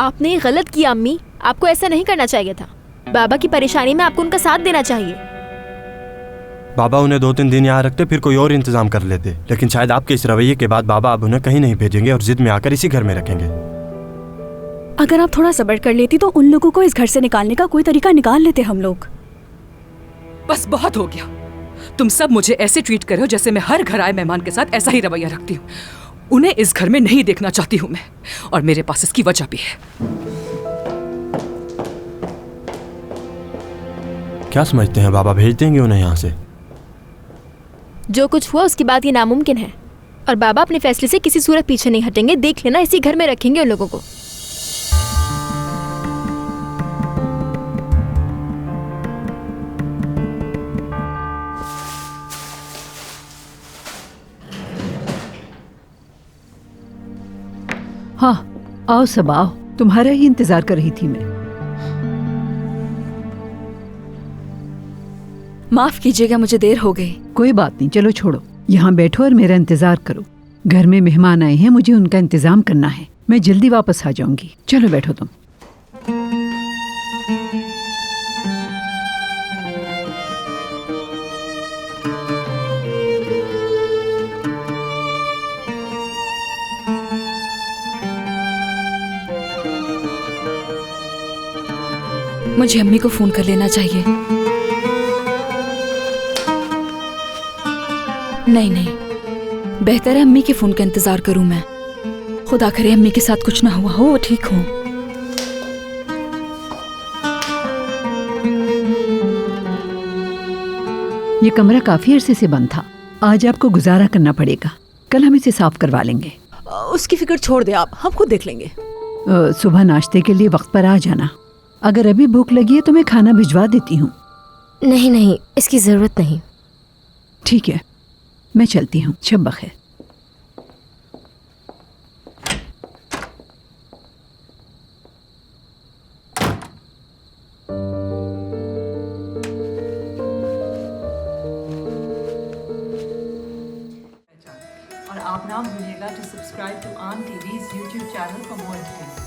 आपने गलत किया अम्मी, आपको ऐसा नहीं करना चाहिए था। बाबा की परेशानी में आपको उनका साथ देना चाहिए। बाबा उन्हें 2-3 दिन यहाँ रखते, फिर कोई और इंतजाम कर लेते। लेकिन शायद आपके इस रवैये के बाद बाबा अब उन्हें कहीं नहीं भेजेंगे और जिद में आकर इसी घर में रखेंगे। अगर आप थोड़ा सब्र कर लेती तो उन लोगों को इस घर से निकालने का कोई तरीका निकाल लेते हम लोग। बस बहुत हो गया। तुम सब मुझे ऐसे ट्रीट कर रहे हो जैसे मैं हर घर आए मेहमान के साथ ऐसा ही रवैया रखती हूँ। उन्हें इस घर में नहीं देखना चाहती हूँ मैं, और मेरे पास इसकी वजह भी है। क्या समझते हैं बाबा भेज देंगे उन्हें यहाँ से? जो कुछ हुआ उसके बाद ये नामुमकिन है, और बाबा अपने फैसले से किसी सूरत पीछे नहीं हटेंगे। देख लेना, इसी घर में रखेंगे उन लोगों को। हाँ आओ सब आओ, तुम्हारा ही इंतजार कर रही थी मैं। माफ कीजिएगा, मुझे देर हो गई। कोई बात नहीं, चलो छोड़ो, यहाँ बैठो और मेरा इंतजार करो। घर में मेहमान आए हैं, मुझे उनका इंतजाम करना है। मैं जल्दी वापस आ जाऊंगी। चलो बैठो तुम। मुझे अम्मी को फोन कर लेना चाहिए। नहीं, बेहतर है अम्मी के फोन का इंतजार करूं मैं। खुदा करे अम्मी के साथ कुछ ना हुआ हो, वो ठीक हो। ये कमरा काफी अरसे से बंद था, आज आपको गुजारा करना पड़ेगा। कल हम इसे साफ करवा लेंगे। उसकी फिक्र छोड़ दे आप, हम खुद देख लेंगे। सुबह नाश्ते के लिए वक्त पर आ जाना। अगर अभी भूख लगी है तो मैं खाना भिजवा देती हूँ। नहीं, इसकी जरूरत नहीं। ठीक है, मैं चलती हूँ। शब बखैर। और आप ना भूलिएगा to subscribe to Aan TV's YouTube channel for more entertainment.